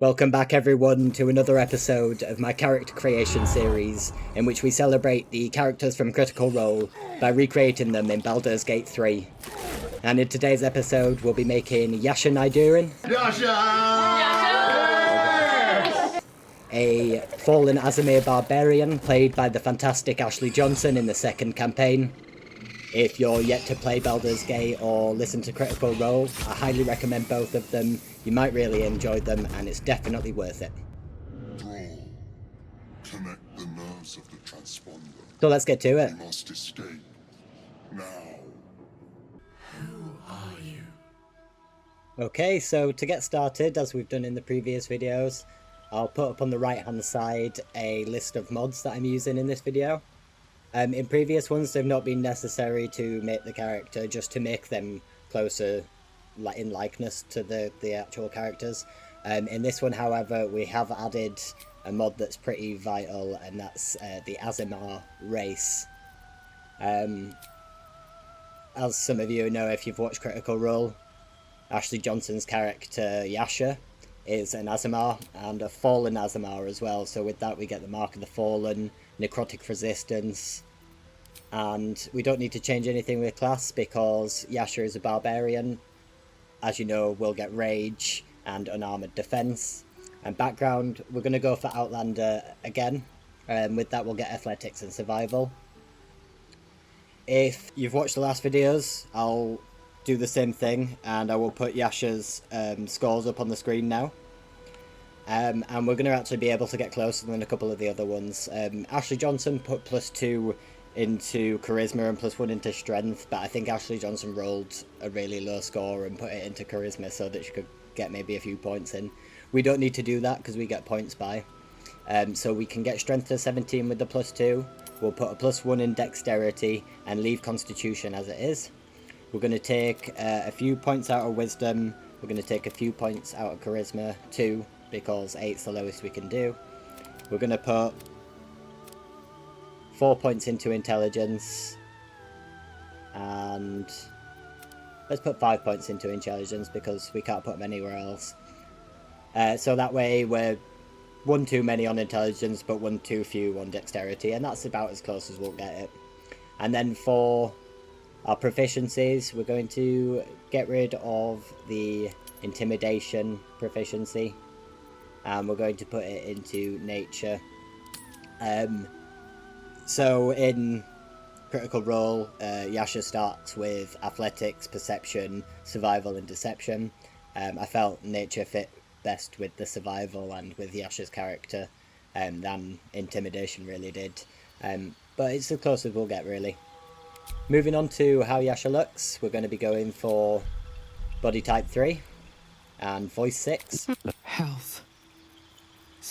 Welcome back everyone to another episode of my character creation series, in which we celebrate the characters from Critical Role by recreating them in Baldur's Gate 3. And in today's episode we'll be making Yasha Nydoorin, a fallen Aasimar barbarian played by the fantastic Ashley Johnson in the second campaign. If you're yet to play Baldur's Gate or listen to Critical Role, I highly recommend both of them. You might really enjoy them, and it's definitely worth it. Thrall, connect the nerves of the transponder. So let's get to it. You must escape. Now. Who are you? Okay, so to get started, as we've done in the previous videos, I'll put up on the right hand side a list of mods that I'm using in this video. In previous ones, they've not been necessary to make the character, just to make them closer in likeness to the actual characters. In this one, however, we have added a mod that's pretty vital, and that's the Aasimar race. As some of you know if you've watched Critical Role, Ashley Johnson's character Yasha is an Aasimar, and a fallen Aasimar as well, so with that we get the Mark of the Fallen, necrotic resistance, and we don't need to change anything with class because Yasha is a barbarian. As you know, we'll get rage and unarmored defense. And background, we're going to go for Outlander again. With that we'll get athletics and survival. If you've watched the last videos, I'll do the same thing, and I will put Yasha's scores up on the screen now. And we're going to actually be able to get closer than a couple of the other ones. Ashley Johnson put +2 into charisma and +1 into strength, but I think Ashley Johnson rolled a really low score and put it into charisma so that she could get maybe a few points in. We don't need to do that because we get points by. So we can get strength to 17 with the +2. We'll put a +1 in dexterity and leave constitution as it is. We're going to take a few points out of wisdom. We're going to take a few points out of charisma, 2, because 8's the lowest we can do. We're going to put 4 points into intelligence, and let's put 5 points into intelligence because we can't put them anywhere else. So that way we're 1 too many on intelligence but 1 too few on dexterity, and that's about as close as we'll get it. And then for our proficiencies, we're going to get rid of the intimidation proficiency, and we're going to put it into nature. So in Critical Role, Yasha starts with athletics, perception, survival and deception. I felt nature fit best with the survival and with Yasha's character than intimidation really did. But it's the closest we'll get really. Moving on to how Yasha looks, we're going to be going for body type 3 and voice 6. Health.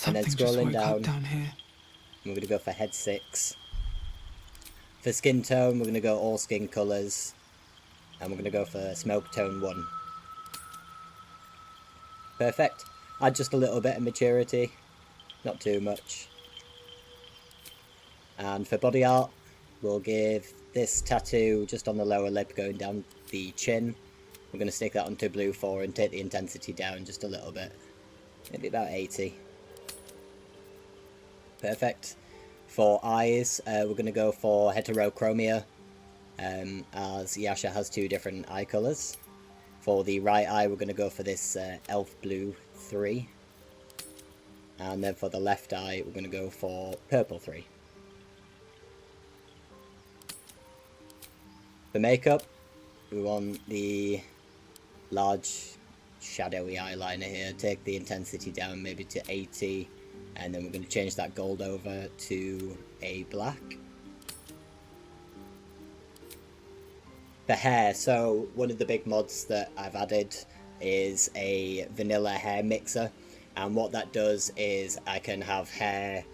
And then scrolling down here. We're going to go for head 6. For skin tone, we're going to go all skin colours, and we're going to go for smoke tone 1. Perfect. Add just a little bit of maturity, not too much. And for body art, we'll give this tattoo just on the lower lip going down the chin. We're going to stick that onto blue 4 and take the intensity down just a little bit, maybe about 80. Perfect. For eyes, we're going to go for heterochromia, as Yasha has 2 different eye colours. For the right eye, we're going to go for this elf blue 3. And then for the left eye, we're going to go for purple 3. For makeup, we want the large shadowy eyeliner here. Take the intensity down maybe to 80. And then we're going to change that gold over to a black. For hair, so one of the big mods that I've added is a vanilla hair mixer. And what that does is I can have hair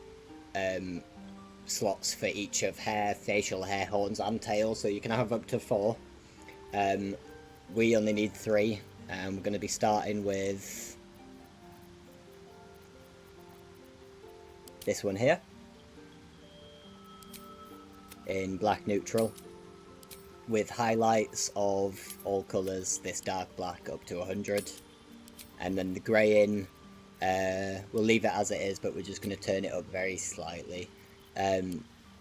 slots for each of hair, facial hair, horns and tail. So you can have up to 4. We only need 3. And we're going to be starting with this one here in black neutral with highlights of all colours, this dark black up to 100, and then the grey in we'll leave it as it is, but we're just going to turn it up very slightly.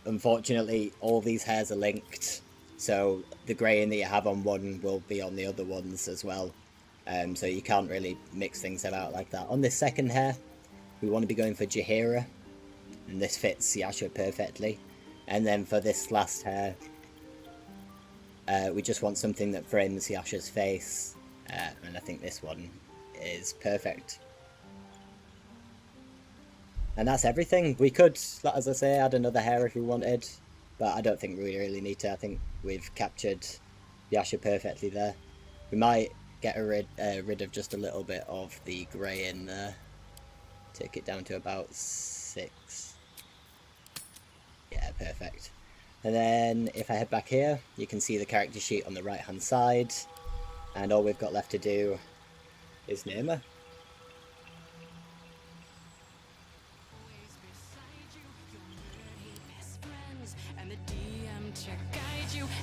Unfortunately, all these hairs are linked, so the greying that you have on one will be on the other ones as well. So you can't really mix things about like that. On this second hair, we want to be going for Jaheira, and this fits Yasha perfectly. And then for this last hair, we just want something that frames Yasha's face, and I think this one is perfect. And that's everything. We could, as I say, add another hair if we wanted, but I don't think we really need to. I think we've captured Yasha perfectly there. We might get rid of just a little bit of the grey in there. Take it down to about 6. Yeah, perfect. And then if I head back here, you can see the character sheet on the right hand side, and all we've got left to do is name her.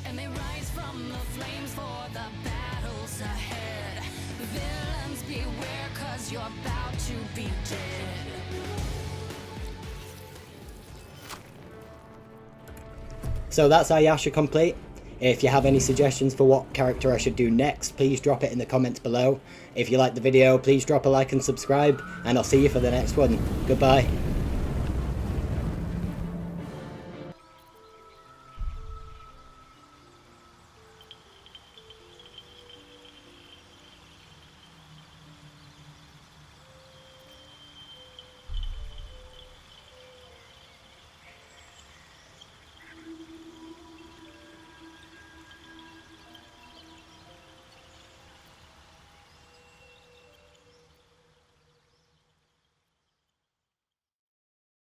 And they rise from the flames for the battles ahead. Villains beware, 'cause you're about to be dead. So that's our Yasha complete. If you have any suggestions for what character I should do next, please drop it in the comments below. If you liked the video, please drop a like and subscribe, and I'll see you for the next one. Goodbye.